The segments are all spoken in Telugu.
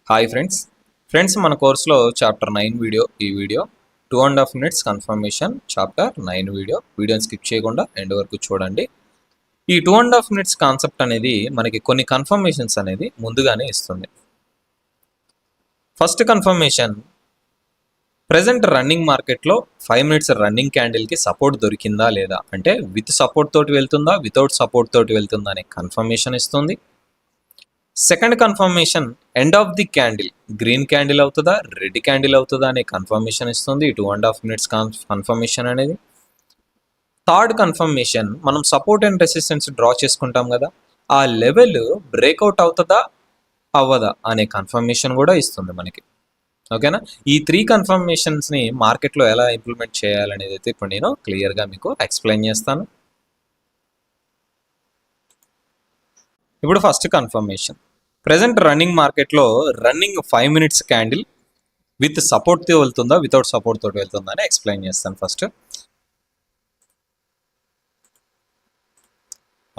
హాయ్ ఫ్రెండ్స్ మన కోర్సులో chapter 9 video 2.5 minutes confirmation chapter 9 వీడియోని స్కిప్ చేయకుండా ఎండ్ వరకు చూడండి. ఈ 2.5 minutes కాన్సెప్ట్ అనేది మనకి కొన్ని కన్ఫర్మేషన్స్ అనేది ముందుగానే ఇస్తుంది. ఫస్ట్ కన్ఫర్మేషన్, ప్రెజెంట్ రన్నింగ్ మార్కెట్లో 5 minutes రన్నింగ్ క్యాండిల్కి సపోర్ట్ దొరికిందా లేదా, అంటే విత్ సపోర్ట్ తోటి వెళ్తుందా వితౌట్ సపోర్ట్ తోటి వెళ్తుందా అనే కన్ఫర్మేషన్ ఇస్తుంది. Second confirmation, end of the candle green candle అవుతుందా రెడ్ క్యాండిల్ అవుతుందా అనే కన్ఫర్మేషన్ ఇస్తుంది 2.5 minutes కన్ఫర్మేషన్ అనేది. థర్డ్ కన్ఫర్మేషన్, మనం సపోర్ట్ అండ్ రెసిస్టెన్స్ డ్రా చేసుకుంటాం కదా, ఆ లెవెల్ బ్రేక్అవుట్ అవుతుందా అవ్వదా అనే కన్ఫర్మేషన్ కూడా ఇస్తుంది మనకి. ఓకేనా, ఈ 3 కన్ఫర్మేషన్స్ని మార్కెట్లో ఎలా ఇంప్లిమెంట్ చేయాలనేది అయితే ఇప్పుడు నేను క్లియర్గా మీకు ఎక్స్ప్లెయిన్ చేస్తాను. ఇప్పుడు ఫస్ట్ కన్ఫర్మేషన్, ప్రెజెంట్ రన్నింగ్ మార్కెట్లో రన్నింగ్ 5 minutes క్యాండిల్ విత్ సపోర్ట్తో వెళ్తుందా వితౌట్ సపోర్ట్ తోటి వెళ్తుందా అని ఎక్స్ప్లెయిన్ చేస్తాను ఫస్ట్.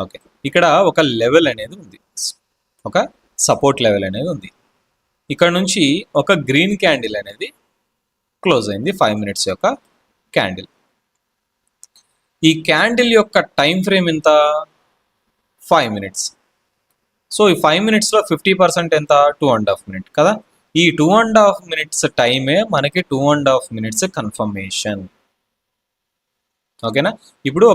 ఓకే, ఇక్కడ ఒక లెవెల్ అనేది ఉంది, ఒక సపోర్ట్ లెవెల్ అనేది ఉంది. ఇక్కడ నుంచి ఒక గ్రీన్ క్యాండిల్ అనేది క్లోజ్ అయింది 5 minutes యొక్క క్యాండిల్. ఈ క్యాండిల్ యొక్క టైం ఫ్రేమ్ ఎంత, 5 minutes. సో ఈ 5 minutesలో 50% ఎంత, 2.5 minutes కదా. ఈ 2.5 minutes టైమే మనకి 2.5 minutes కన్ఫర్మేషన్. ఓకేనా, ఇప్పుడు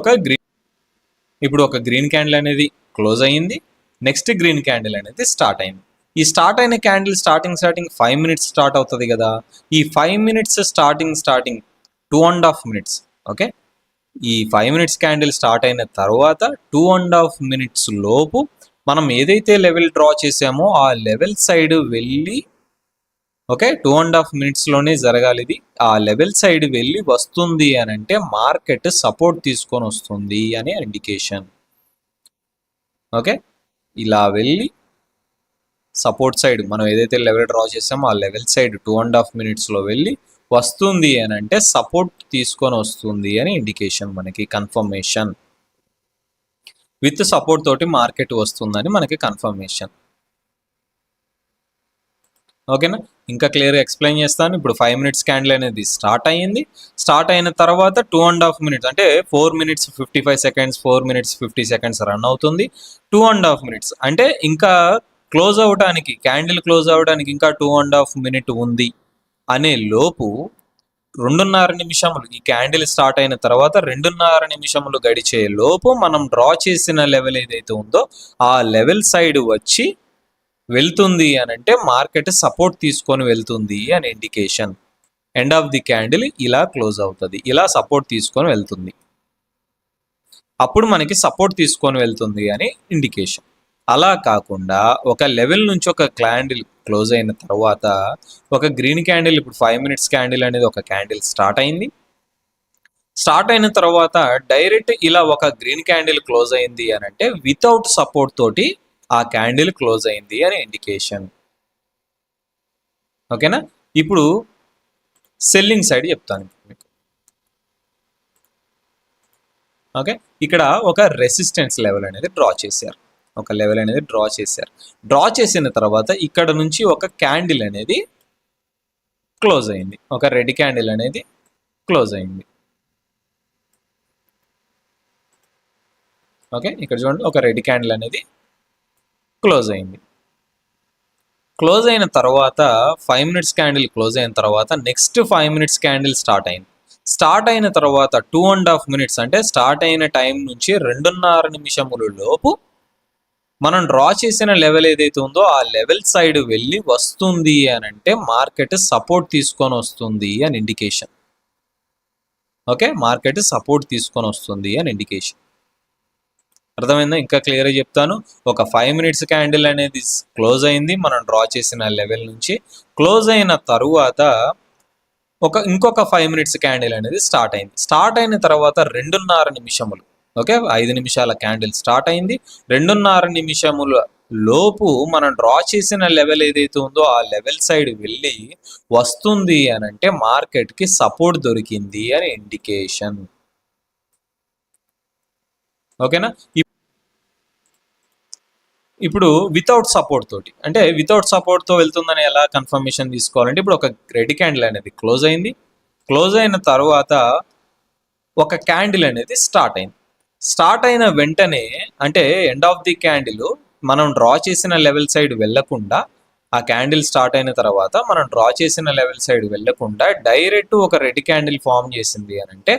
ఒక గ్రీన్ క్యాండిల్ అనేది క్లోజ్ అయ్యింది, నెక్స్ట్ గ్రీన్ క్యాండిల్ అనేది స్టార్ట్ అయింది. ఈ స్టార్ట్ అయిన క్యాండిల్ స్టార్టింగ్ 5 minutes స్టార్ట్ అవుతుంది కదా. ఈ 5 minutes స్టార్టింగ్ 2.5 minutes. ఓకే, ఈ 5 minutes క్యాండిల్ స్టార్ట్ అయిన తర్వాత 2.5 minutes లోపు మనం ఏదైతే లెవెల్ డ్రా చేసామో ఆ లెవెల్ సైడ్ వెళ్ళి, ఓకే 2.5 minutesలోనే జరగాలి ఇది, ఆ లెవెల్ సైడ్ వెళ్ళి వస్తుంది అని అంటే మార్కెట్ సపోర్ట్ తీసుకొని వస్తుంది అని ఇండికేషన్. ఓకే, ఇలా వెళ్ళి సపోర్ట్ సైడ్ మనం ఏదైతే లెవెల్ డ్రా చేసామో ఆ లెవెల్ సైడ్ 2.5 minutesలో వెళ్ళి వస్తుంది అని అంటే సపోర్ట్ తీసుకొని వస్తుంది అని ఇండికేషన్, మనకి కన్ఫర్మేషన్. విత్ సపోర్ట్ తోటి మార్కెట్ వస్తుందని మనకి కన్ఫర్మేషన్. ఓకేనా, ఇంకా క్లియర్గా ఎక్స్ప్లెయిన్ చేస్తాను. ఇప్పుడు 5 minutes క్యాండిల్ అనేది స్టార్ట్ అయ్యింది, స్టార్ట్ అయిన తర్వాత 2.5 minutes అంటే 4 minutes 55 seconds 4 minutes 50 seconds run అవుతుంది. 2.5 minutes అంటే ఇంకా క్లోజ్ అవడానికి, క్యాండిల్ క్లోజ్ అవడానికి ఇంకా 2.5 minutes ఉంది అనే లోపు 2.5 నిమిషములు, ఈ క్యాండిల్ స్టార్ట్ అయిన తర్వాత 2.5 నిమిషములు గడిచే లోపు మనం డ్రా చేసిన లెవెల్ ఏదైతే ఉందో ఆ లెవెల్ సైడ్ వచ్చి వెళ్తుంది అని అంటే మార్కెట్ సపోర్ట్ తీసుకొని వెళ్తుంది అని indication. End of the candle ఇలా క్లోజ్ అవుతుంది, ఇలా సపోర్ట్ తీసుకొని వెళ్తుంది, అప్పుడు మనకి సపోర్ట్ తీసుకొని వెళ్తుంది అని ఇండికేషన్. అలా కాకుండా ఒక లెవెల్ నుంచి ఒక క్యాండిల్ క్లోజ్ అయిన తర్వాత ఒక గ్రీన్ క్యాండిల్, ఇప్పుడు 5 minutes క్యాండిల్ అనేది ఒక క్యాండిల్ స్టార్ట్ అయింది, స్టార్ట్ అయిన తర్వాత డైరెక్ట్ ఇలా ఒక గ్రీన్ క్యాండిల్ క్లోజ్ అయింది అని అంటే వితౌట్ సపోర్ట్ తోటి ఆ క్యాండిల్ క్లోజ్ అయింది అని ఇండికేషన్. ఓకేనా, ఇప్పుడు సెల్లింగ్ సైడ్ చెప్తాను మీకు. ఓకే, ఇక్కడ ఒక రెసిస్టెన్స్ లెవెల్ అనేది డ్రా చేశారు, ఒక లెవెల్ అనేది డ్రా చేశారు. డ్రా చేసిన తర్వాత ఇక్కడ నుంచి ఒక క్యాండిల్ అనేది క్లోజ్ అయింది, ఒక రెడ్ క్యాండిల్ అనేది క్లోజ్ అయింది. ఓకే, ఇక్కడ చూడండి ఒక రెడ్ క్యాండిల్ అనేది క్లోజ్ అయింది. క్లోజ్ అయిన తర్వాత 5 minutes క్యాండిల్ క్లోజ్ అయిన తర్వాత నెక్స్ట్ 5 minutes క్యాండిల్ స్టార్ట్ అయింది. స్టార్ట్ అయిన తర్వాత 2.5 minutes అంటే స్టార్ట్ అయిన టైం నుంచి 2.5 నిమిషముల లోపు మనం డ్రా చేసిన లెవెల్ ఏదైతే ఉందో ఆ లెవెల్ సైడ్ వెళ్ళి వస్తుంది అని అంటే మార్కెట్ సపోర్ట్ తీసుకొని వస్తుంది అని ఇండికేషన్. ఓకే, మార్కెట్ సపోర్ట్ తీసుకొని వస్తుంది అని ఇండికేషన్. అర్థమైందా, ఇంకా క్లియర్గా చెప్తాను. ఒక 5 minutes క్యాండిల్ అనేది క్లోజ్ అయింది మనం డ్రా చేసిన లెవెల్ నుంచి. క్లోజ్ అయిన తరువాత ఇంకొక 5 minutes క్యాండిల్ అనేది స్టార్ట్ అయింది. స్టార్ట్ అయిన తర్వాత 2.5 నిమిషములు, ఓకే 5 నిమిషాల క్యాండిల్ స్టార్ట్ అయింది. 2.5 నిమిషముల లోపు మనం డ్రా చేసిన లెవెల్ ఏదైతే ఉందో ఆ లెవెల్ సైడ్ వెళ్ళి వస్తుంది అని అంటే మార్కెట్కి సపోర్ట్ దొరికింది అని ఇండికేషన్. ఓకేనా, ఇప్పుడు వితౌట్ సపోర్ట్ తోటి, అంటే వితౌట్ సపోర్ట్తో వెళ్తుందని ఎలా కన్ఫర్మేషన్ తీసుకోవాలంటే, ఇప్పుడు ఒక రెడ్ క్యాండిల్ అనేది క్లోజ్ అయింది. క్లోజ్ అయిన తర్వాత ఒక క్యాండిల్ అనేది స్టార్ట్ అయింది. స్టార్ట్ అయిన వెంటనే, అంటే ఎండ్ ఆఫ్ ది క్యాండిల్ మనం డ్రా చేసిన లెవెల్ సైడ్ వెళ్లకుండా, ఆ క్యాండిల్ స్టార్ట్ అయిన తర్వాత మనం డ్రా చేసిన లెవెల్ సైడ్ వెళ్లకుండా డైరెక్ట్ ఒక రెడ్ క్యాండిల్ ఫామ్ చేసింది అని అంటే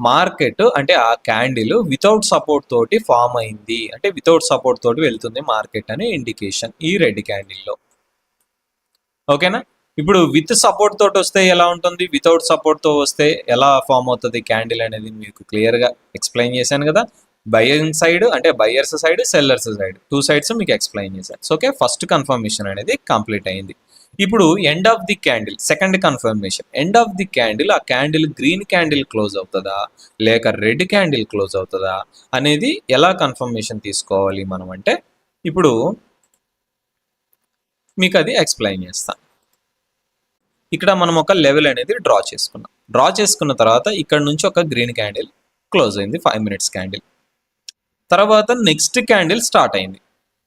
మార్కెట్, అంటే ఆ క్యాండిల్ వితౌట్ సపోర్ట్ తోటి ఫామ్ అయింది, అంటే వితౌట్ సపోర్ట్ తోటి వెళ్తుంది మార్కెట్ అని ఇండికేషన్ ఈ రెడ్ క్యాండిల్లో. ఓకేనా? ఇప్పుడు విత్ సపోర్ట్ తోటి వస్తే ఎలా ఉంటుంది, వితౌట్ సపోర్ట్ తో వస్తే ఎలా ఫామ్ అవుతుంది క్యాండిల్ అనేది మీకు క్లియర్గా ఎక్స్ప్లెయిన్ చేశాను కదా. బయింగ్ సైడ్ అంటే buyers side, sellers side, two sides మీకు ఎక్స్ప్లెయిన్ చేశాను. సో ఓకే, ఫస్ట్ కన్ఫర్మేషన్ అనేది కంప్లీట్ అయింది. ఇప్పుడు end of the candle, second confirmation. End of the candle, ఆ క్యాండిల్ గ్రీన్ క్యాండిల్ క్లోజ్ అవుతుందా లేక రెడ్ క్యాండిల్ క్లోజ్ అవుతుందా అనేది ఎలా కన్ఫర్మేషన్ తీసుకోవాలి మనం అంటే, ఇప్పుడు మీకు అది ఎక్స్ప్లెయిన్ చేస్తాను. ఇక్కడ మనం ఒక లెవెల్ అనేది డ్రా చేసుకున్నాం. డ్రా చేసుకున్న తర్వాత ఇక్కడ నుంచి ఒక గ్రీన్ క్యాండిల్ క్లోజ్ అయింది, 5 minutes క్యాండిల్. తర్వాత నెక్స్ట్ క్యాండిల్ స్టార్ట్ అయింది,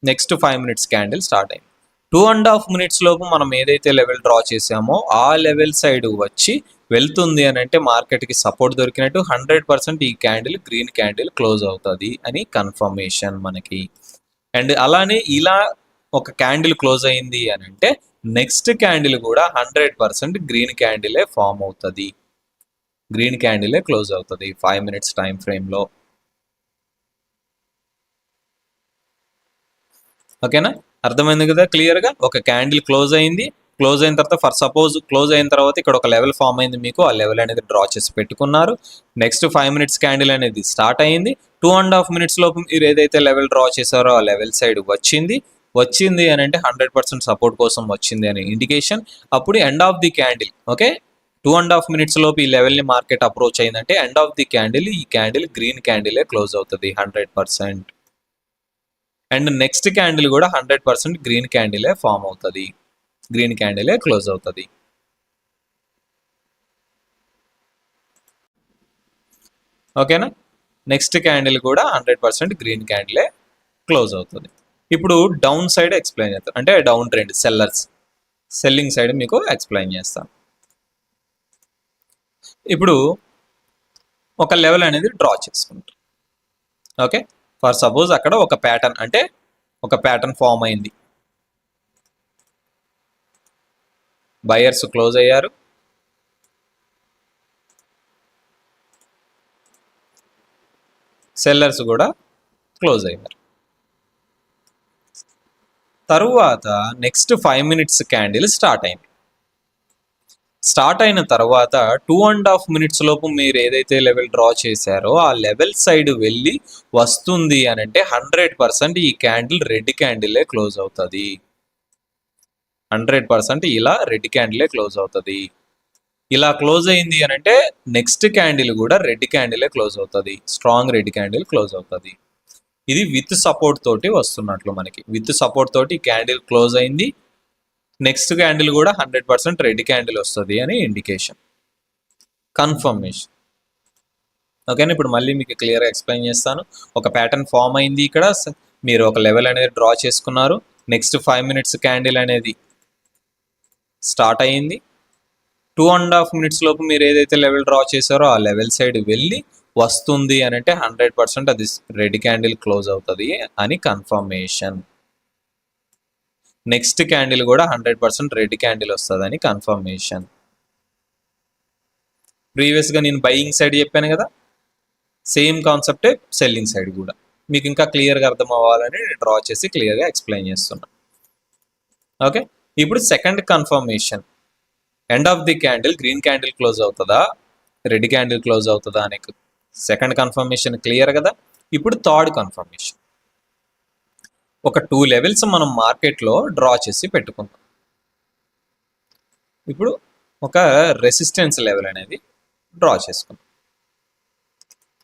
నెక్స్ట్ 5 minutes క్యాండిల్ స్టార్ట్ అయింది. 2.5 minutes లోపు మనం ఏదైతే లెవెల్ డ్రా చేసామో ఆ లెవెల్ సైడ్ వచ్చి వెళ్తుంది అని అంటే మార్కెట్కి సపోర్ట్ దొరికినట్టు, 100% ఈ క్యాండిల్ గ్రీన్ క్యాండిల్ క్లోజ్ అవుతుంది అని కన్ఫర్మేషన్ మనకి. అండ్ అలానే ఇలా ఒక క్యాండిల్ క్లోజ్ అయింది అని అంటే నెక్స్ట్ క్యాండిల్ కూడా 100% గ్రీన్ క్యాండిలే ఫామ్ అవుతుంది, గ్రీన్ క్యాండిలే క్లోజ్ అవుతుంది 5 minutes టైం ఫ్రేమ్లో. ఓకేనా? అర్థమైంది కదా క్లియర్గా. ఒక క్యాండిల్ క్లోజ్ అయింది, క్లోజ్ అయిన తర్వాత ఫర్ సపోజ్ క్లోజ్ అయిన తర్వాత ఇక్కడ ఒక లెవెల్ ఫామ్ అయింది, మీకు ఆ లెవెల్ అనేది డ్రా చేసి పెట్టుకున్నారు. నెక్స్ట్ 5 minutes క్యాండిల్ అనేది స్టార్ట్ అయింది. 2.5 minutes లోపు మీరు ఏదైతే లెవెల్ డ్రా చేశారో ఆ లెవెల్ సైడ్ వచ్చింది అని అంటే 100% సపోర్ట్ కోసం వచ్చింది అని ఇండికేషన్. అప్పుడు end of the candle, okay, 2.5 minutes లోపు ఈ లెవెల్ని మార్కెట్ అప్రోచ్ అయిందంటే ఎండ్ ఆఫ్ ది క్యాండిల్ ఈ క్యాండిల్ గ్రీన్ క్యాండిలే క్లోజ్ అవుతుంది 100%. అండ్ నెక్స్ట్ క్యాండిల్ కూడా 100% గ్రీన్ క్యాండిలే ఫామ్ అవుతుంది, గ్రీన్ క్యాండిలే క్లోజ్ అవుతుంది. ఓకేనా? నెక్స్ట్ క్యాండిల్ కూడా 100% గ్రీన్ క్యాండిలే క్లోజ్ అవుతుంది. ఇప్పుడు డౌన్ సైడ్ ఎక్స్ప్లెయిన్ చేస్తాను, అంటే డౌన్ ట్రెండ్, సెల్లింగ్ సైడ్ మీకు ఎక్స్ప్లెయిన్ చేస్తాను. ఇప్పుడు ఒక లెవెల్ అనేది డ్రా చేసుకుంటాం. ఓకే, ఫర్ సపోజ్ అక్కడ ఒక ప్యాటర్న్, అంటే ఒక ప్యాటర్న్ ఫామ్ అయింది, బయర్స్ క్లోజ్ అయ్యారు, సెల్లర్స్ కూడా క్లోజ్ అయ్యారు. తరువాత నెక్స్ట్ 5 minutes క్యాండిల్ స్టార్ట్ అయింది. స్టార్ట్ అయిన తర్వాత 2.5 minutes లోపు మీరు ఏదైతే లెవెల్ డ్రా చేశారో ఆ లెవెల్ సైడ్ వెళ్ళి వస్తుంది అని అంటే 100% ఈ క్యాండిల్ రెడ్ క్యాండిలే క్లోజ్ అవుతుంది, 100% ఇలా రెడ్ క్యాండిలే క్లోజ్ అవుతుంది. ఇలా క్లోజ్ అయింది అని అంటే నెక్స్ట్ క్యాండిల్ కూడా రెడ్ క్యాండిలే క్లోజ్ అవుతుంది, స్ట్రాంగ్ రెడ్ క్యాండిల్ క్లోజ్ అవుతుంది. ఇది విత్ సపోర్ట్ తోటి వస్తున్నట్లు మనకి, విత్ సపోర్ట్ తోటి క్యాండిల్ క్లోజ్ అయింది, నెక్స్ట్ క్యాండిల్ కూడా 100% రెడ్ క్యాండిల్ వస్తుంది అని ఇండికేషన్, కన్ఫర్మేషన్. ఓకేనా? ఇప్పుడు మళ్ళీ మీకు క్లియర్గా ఎక్స్ప్లెయిన్ చేస్తాను. ఒక ప్యాటర్న్ ఫామ్ అయింది, ఇక్కడ మీరు ఒక లెవెల్ అనేది డ్రా చేసుకున్నారు, నెక్స్ట్ 5 minutes క్యాండిల్ అనేది స్టార్ట్ అయ్యింది. 2.5 minutes లోపు మీరు ఏదైతే లెవెల్ డ్రా చేశారో ఆ లెవెల్ సైడ్ వెళ్ళి వస్తుంది అని అంటే 100% అది రెడ్ క్యాండిల్ క్లోజ్ అవుతుంది అని కన్ఫర్మేషన్. నెక్స్ట్ క్యాండిల్ కూడా 100% రెడ్ క్యాండిల్ వస్తుందని కన్ఫర్మేషన్. ప్రీవియస్గా నేను బయింగ్ సైడ్ చెప్పాను కదా, సేమ్ కాన్సెప్టే సెల్లింగ్ సైడ్ కూడా. మీకు ఇంకా క్లియర్గా అర్థం అవ్వాలని నేను డ్రా చేసి క్లియర్గా ఎక్స్ప్లెయిన్ చేస్తున్నా. ఓకే, ఇప్పుడు second confirmation, end of the candle green candle close అవుతుందా రెడ్ క్యాండిల్ క్లోజ్ అవుతుందా అనే సెకండ్ కన్ఫర్మేషన్ క్లియర్ కదా. ఇప్పుడు థర్డ్ కన్ఫర్మేషన్, ఒక 2 levels మనం మార్కెట్లో డ్రా చేసి పెట్టుకుందాం. ఇప్పుడు ఒక రెసిస్టెన్స్ లెవెల్ అనేది డ్రా చేసుకుందాం,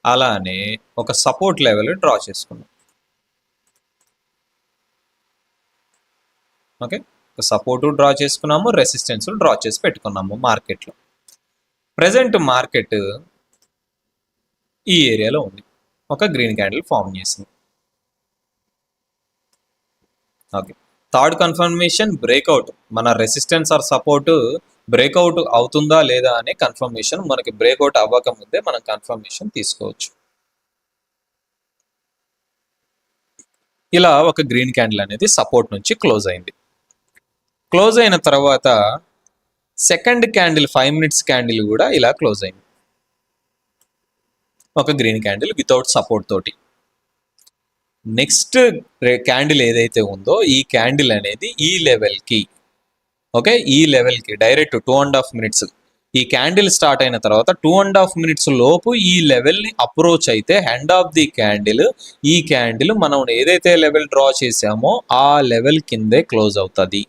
అలానే ఒక సపోర్ట్ లెవెల్ డ్రా చేసుకుందాం. ఓకే, ఒక సపోర్టు డ్రా చేసుకున్నాము, రెసిస్టెన్స్ డ్రా చేసి పెట్టుకున్నాము మార్కెట్లో. ప్రజెంట్ మార్కెట్ ఈ ఏరియాలో ఉంది, ఒక గ్రీన్ క్యాండిల్ ఫామ్ చేసింది. ఓకే. Third confirmation breakout. మన రెసిస్టెన్స్ ఆర్ సపోర్ట్ బ్రేక్అవుట్ అవుతుందా లేదా అనే కన్ఫర్మేషన్. మనకి బ్రేక్అవుట్ అవ్వక ముందే మనం కన్ఫర్మేషన్ తీసుకోవచ్చు. ఇలా ఒక గ్రీన్ క్యాండిల్ అనేది సపోర్ట్ నుంచి క్లోజ్ అయింది. క్లోజ్ అయిన తర్వాత సెకండ్ క్యాండిల్ 5 మినిట్స్ క్యాండిల్ కూడా ఇలా క్లోజ్ అయింది, ఒక గ్రీన్ క్యాండిల్ వితౌట్ సపోర్ట్ తోటి. నెక్స్ట్ క్యాండిల్ ఏదైతే ఉందో ఈ క్యాండిల్ అనేది ఈ లెవెల్కి, ఓకే, ఈ లెవెల్కి డైరెక్ట్ 2.5 మినిట్స్, ఈ క్యాండిల్ స్టార్ట్ అయిన తర్వాత 2.5 మినిట్స్ లోపు ఈ లెవెల్ని అప్రోచ్ అయితే ఎండ్ ఆఫ్ ది క్యాండిల్ ఈ క్యాండిల్ మనం ఏదైతే లెవెల్ డ్రా చేసామో ఆ లెవెల్ కిందే క్లోజ్ అవుతుంది.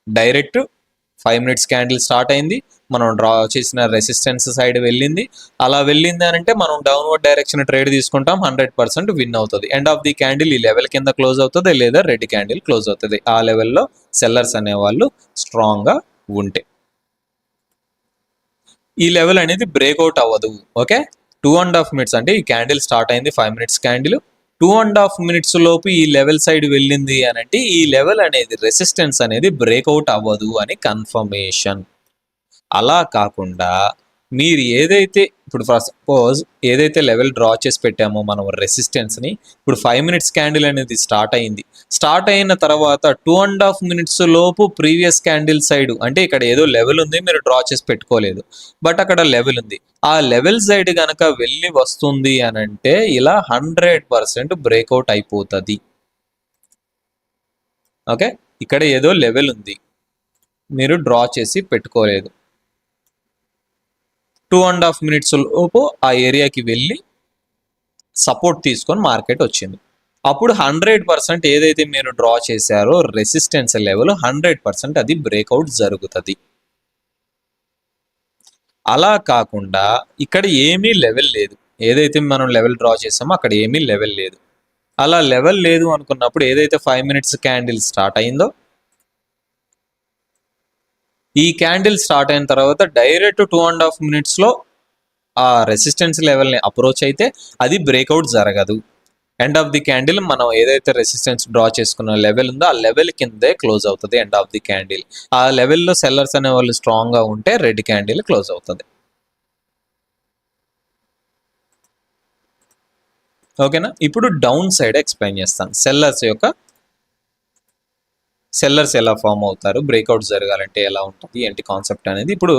డైరెక్ట్ 5 మినిట్స్ క్యాండిల్ స్టార్ట్ అయింది, మనం డ్రా చేసిన రెసిస్టెన్స్ సైడ్ వెళ్ళింది. అలా వెళ్ళింది అని అంటే మనం డౌన్వర్డ్ డైరెక్షన్ ట్రేడ్ తీసుకుంటాం, 100% విన్ అవుతుంది. ఎండ్ ఆఫ్ ది క్యాండిల్ ఈ లెవెల్ కింద క్లోజ్ అవుతుంది, లేదా రెడ్ క్యాండిల్ క్లోజ్ అవుతుంది. ఆ లెవెల్లో సెల్లర్స్ అనేవాళ్ళు స్ట్రాంగ్గా ఉంటే ఈ లెవెల్ అనేది బ్రేక్అవుట్ అవ్వదు. ఓకే, 2.5 మినిట్స్ అంటే ఈ క్యాండిల్ స్టార్ట్ అయింది 5 మినిట్స్ క్యాండిల్, 2.5 మినిట్స్ లోపు ఈ లెవెల్ సైడ్ వెళ్ళింది అని అంటే ఈ లెవెల్ అనేది రెసిస్టెన్స్ అనేది బ్రేక్అవుట్ అవ్వదు అని కన్ఫర్మేషన్. అలా కాకుండా మీరు ఏదైతే ఇప్పుడు ఫర్ సపోజ్ ఏదైతే లెవెల్ డ్రా చేసి పెట్టామో మనం రెసిస్టెన్స్ని, ఇప్పుడు 5 మినిట్స్ క్యాండిల్ అనేది స్టార్ట్ అయింది. స్టార్ట్ అయిన తర్వాత 2.5 మినిట్స్ లోపు ప్రీవియస్ క్యాండిల్ సైడ్, అంటే ఇక్కడ ఏదో లెవెల్ ఉంది మీరు డ్రా చేసి పెట్టుకోలేదు, బట్ అక్కడ లెవెల్ ఉంది, ఆ లెవెల్ సైడ్ కనుక వెళ్ళి వస్తుంది అని అంటే ఇలా 100% బ్రేక్అవుట్ అయిపోతుంది. ఓకే, ఇక్కడ ఏదో లెవెల్ ఉంది మీరు డ్రా చేసి పెట్టుకోలేదు, 2.5 మినిట్స్ లోపు ఆ ఏరియాకి వెళ్ళి సపోర్ట్ తీసుకొని మార్కెట్ వచ్చింది. అప్పుడు 100% ఏదైతే మీరు డ్రా చేశారో రెసిస్టెన్స్ లెవెల్ 100% అది బ్రేక్అవుట్ జరుగుతుంది. అలా కాకుండా ఇక్కడ ఏమీ లెవెల్ లేదు, ఏదైతే మనం లెవెల్ డ్రా చేసామో అక్కడ ఏమీ లెవెల్ లేదు. అలా లెవెల్ లేదు అనుకున్నప్పుడు ఏదైతే 5 మినిట్స్ క్యాండిల్ స్టార్ట్ అయిందో ఈ క్యాండిల్ స్టార్ట్ అయిన తర్వాత డైరెక్ట్ 2.5 మినిట్స్లో ఆ రెసిస్టెన్స్ లెవెల్ని అప్రోచ్ అయితే అది బ్రేక్అవుట్ జరగదు. ఎండ్ ఆఫ్ ది క్యాండిల్ మనం ఏదైతే రెసిస్టెన్స్ డ్రా చేసుకున్న లెవెల్ ఉందో ఆ లెవెల్ కిందే క్లోజ్ అవుతుంది ఎండ్ ఆఫ్ ది క్యాండిల్. ఆ లెవెల్లో సెల్లర్స్ అనే వాళ్ళు స్ట్రాంగ్గా ఉంటే రెడ్ క్యాండిల్ క్లోజ్ అవుతుంది. ఓకేనా, ఇప్పుడు డౌన్ సైడ్ ఎక్స్ప్లెయిన్ చేస్తాను. సెల్లర్స్ ఎలా ఫామ్ అవుతారు, బ్రేక్అవుట్ జరగాలంటే ఎలా ఉంటుంది ఏంటి కాన్సెప్ట్ అనేది ఇప్పుడు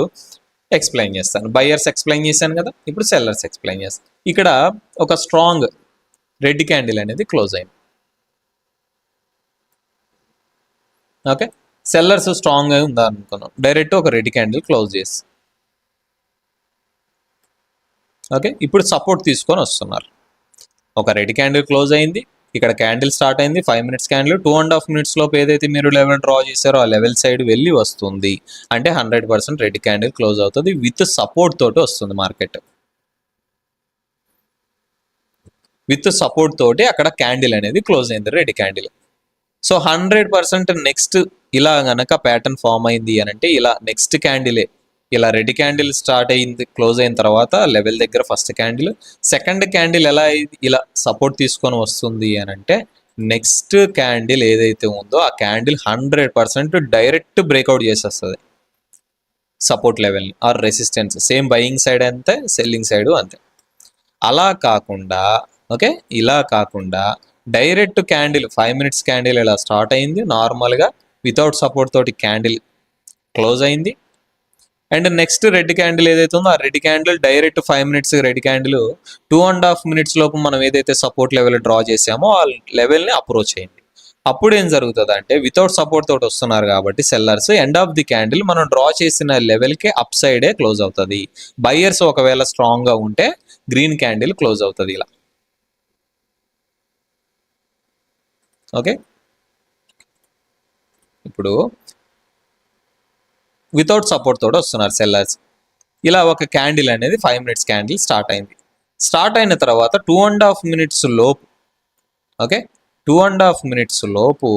ఎక్స్ప్లెయిన్ చేస్తాను. బయర్స్ ఎక్స్ప్లెయిన్ చేశాను కదా, ఇప్పుడు సెల్లర్స్ ఎక్స్ప్లెయిన్ చేస్తాను. ఇక్కడ ఒక స్ట్రాంగ్ రెడ్ క్యాండిల్ అనేది క్లోజ్ అయింది. ఓకే, సెల్లర్స్ స్ట్రాంగ్గా ఉందా అనుకున్నాం, డైరెక్ట్ ఒక రెడ్ క్యాండిల్ క్లోజ్ చేసి ఓకే ఇప్పుడు సపోర్ట్ తీసుకొని వస్తున్నారు. ఒక రెడ్ క్యాండిల్ క్లోజ్ అయింది, ఇక్కడ క్యాండిల్ స్టార్ట్ అయింది 5 మినిట్స్ క్యాండిల్, 2.5 మినిట్స్ లోపు ఏదైతే మీరు లెవెల్ డ్రా చేశారో ఆ లెవెల్ సైడ్ వెళ్ళి వస్తుంది అంటే 100% రెడ్ క్యాండిల్ క్లోజ్ అవుతుంది, విత్ సపోర్ట్ తోటి వస్తుంది మార్కెట్. విత్ సపోర్ట్ తోటి అక్కడ క్యాండిల్ అనేది క్లోజ్ అయింది రెడ్ క్యాండిల్. సో 100% నెక్స్ట్ ఇలా గనక ప్యాటర్న్ ఫామ్ అయింది అని అంటే ఇలా నెక్స్ట్ క్యాండిలే ఇలా రెడ్ క్యాండిల్ స్టార్ట్ అయింది క్లోజ్ అయిన తర్వాత లెవెల్ దగ్గర ఫస్ట్ క్యాండిల్, సెకండ్ క్యాండిల్ ఎలా ఇలా సపోర్ట్ తీసుకొని వస్తుంది అని అంటే నెక్స్ట్ క్యాండిల్ ఏదైతే ఉందో ఆ క్యాండిల్ 100% డైరెక్ట్ బ్రేక్అవుట్ చేసేస్తుంది సపోర్ట్ లెవెల్ని or resistance. Same buying side అంతే, సెల్లింగ్ సైడ్ అంతే. అలా కాకుండా ఓకే, ఇలా కాకుండా డైరెక్ట్ క్యాండిల్ 5 మినిట్స్ క్యాండిల్ ఇలా స్టార్ట్ అయింది నార్మల్గా వితౌట్ సపోర్ట్ తోటి క్యాండిల్ క్లోజ్ అయింది. అండ్ నెక్స్ట్ రెడ్ క్యాండిల్ ఏదైతే ఉందో ఆ red candle direct 5 minutes red candle 2.5 minutes లోపు మనం ఏదైతే సపోర్ట్ లెవెల్ డ్రా చేసామో ఆ లెవెల్ని అప్రోచ్ అయింది. అప్పుడు ఏం జరుగుతుంది అంటే వితౌట్ సపోర్ట్ తోటి వస్తున్నారు కాబట్టి sellers end of the candle మనం డ్రా చేసిన లెవెల్కి అప్ సైడే క్లోజ్ అవుతుంది. బయ్యర్స్ ఒకవేళ స్ట్రాంగ్గా ఉంటే గ్రీన్ క్యాండిల్ క్లోజ్ అవుతుంది ఇలా. ఓకే, ఇప్పుడు వితౌట్ సపోర్ట్ తోటి వస్తున్నారు సెల్లర్స్. ఇలా ఒక క్యాండిల్ అనేది 5 మినిట్స్ క్యాండిల్ స్టార్ట్ అయింది. స్టార్ట్ అయిన తర్వాత 2.5 మినిట్స్ లోపు ఓకే 2.5 మినిట్స్ లోపు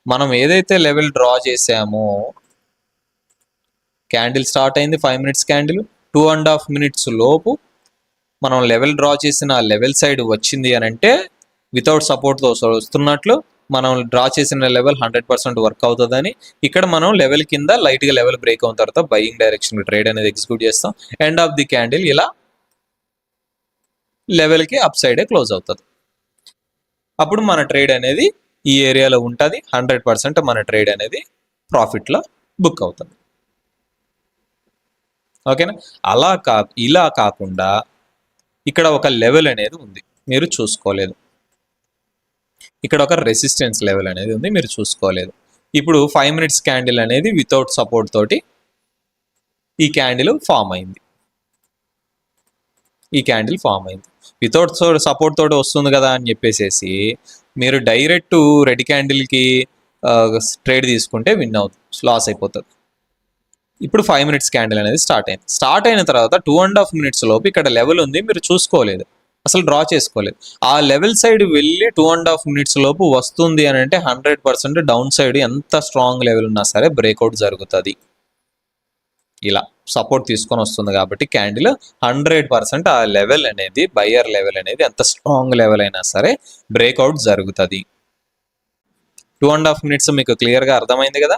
మనం ఏదైతే లెవెల్ డ్రా చేసామో క్యాండిల్ స్టార్ట్ అయింది 5 మినిట్స్ క్యాండిల్, 2.5 మినిట్స్ లోపు మనం లెవెల్ డ్రా చేసిన లెవెల్ సైడ్ వచ్చింది అని అంటే వితౌట్ సపోర్ట్తో వస్తున్నట్లు మనం డ్రా చేసిన లెవెల్ 100% వర్క్ అవుతుందని ఇక్కడ మనం లెవెల్ కింద లైట్గా లెవెల్ బ్రేక్ అయిన తర్వాత బయింగ్ డైరెక్షన్ ట్రేడ్ అనేది ఎగ్జిక్యూట్ చేస్తాం. ఎండ్ ఆఫ్ ది క్యాండిల్ ఇలా లెవెల్కి అప్ సైడే క్లోజ్ అవుతుంది. అప్పుడు మన ట్రేడ్ అనేది ఈ ఏరియాలో ఉంటుంది. 100% మన ట్రేడ్ అనేది ప్రాఫిట్లో బుక్ అవుతుంది. ఓకేనా? ఇలా కాకుండా ఇక్కడ ఒక లెవెల్ అనేది ఉంది, మీరు చూసుకోలేదు. ఇక్కడ ఒక రెసిస్టెన్స్ లెవెల్ అనేది ఉంది, మీరు చూసుకోలేదు. ఇప్పుడు 5 మినిట్స్ క్యాండిల్ అనేది వితౌట్ సపోర్ట్ తోటి ఈ క్యాండిల్ ఫామ్ అయింది. వితౌట్ సపోర్ట్ తోటి వస్తుంది కదా అని చెప్పేసి మీరు డైరెక్ట్ రెడ్ క్యాండిల్కి ట్రేడ్ తీసుకుంటే విన్ అవుతుంది, లాస్ అయిపోతుంది. ఇప్పుడు 5 మినిట్స్ క్యాండిల్ అనేది స్టార్ట్ అయిన తర్వాత 2.5 మినిట్స్ లోపు ఇక్కడ లెవెల్ ఉంది, మీరు చూసుకోలేదు, అసలు డ్రా చేసుకోలేదు. ఆ లెవెల్ సైడ్ వెళ్ళి 2.5 మినిట్స్ లోపు వస్తుంది అని అంటే 100% డౌన్ సైడ్ ఎంత స్ట్రాంగ్ లెవెల్ ఉన్నా సరే బ్రేక్అవుట్ జరుగుతుంది. ఇలా సపోర్ట్ తీసుకొని వస్తుంది కాబట్టి క్యాండిల్ 100% ఆ లెవెల్ అనేది బయ్యర్ లెవెల్ అనేది ఎంత స్ట్రాంగ్ లెవెల్ అయినా సరే బ్రేక్అవుట్ జరుగుతుంది. 2.5 మినిట్స్ మీకు క్లియర్గా అర్థమైంది కదా?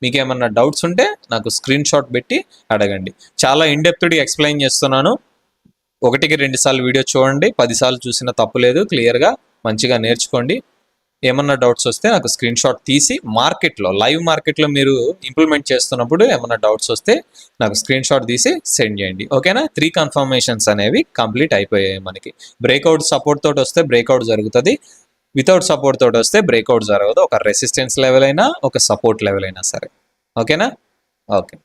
మీకు ఏమన్నా డౌట్స్ ఉంటే నాకు స్క్రీన్ షాట్ పెట్టి అడగండి. చాలా ఇన్డెప్త్గా ఎక్స్ప్లెయిన్ చేస్తున్నాను. 1-2 సార్లు వీడియో చూడండి, 10 సార్లు చూసినా తప్పు లేదు. క్లియర్గా మంచిగా నేర్చుకోండి. ఏమన్నా డౌట్స్ వస్తే నాకు స్క్రీన్ షాట్ తీసి లైవ్ మార్కెట్లో మీరు ఇంప్లిమెంట్ చేస్తున్నప్పుడు ఏమన్నా డౌట్స్ వస్తే నాకు స్క్రీన్ షాట్ తీసి సెండ్ చేయండి. ఓకేనా? 3 కన్ఫర్మేషన్స్ అనేవి కంప్లీట్ అయిపోయాయి. మనకి బ్రేక్అవుట్ సపోర్ట్ తోటి వస్తే బ్రేక్అవుట్ జరుగుతుంది, వితౌట్ సపోర్ట్ తోటి వస్తే బ్రేక్అవుట్ జరగదు. ఒక రెసిస్టెన్స్ లెవెల్ అయినా ఒక సపోర్ట్ లెవెల్ అయినా సరే. ఓకేనా? ఓకే.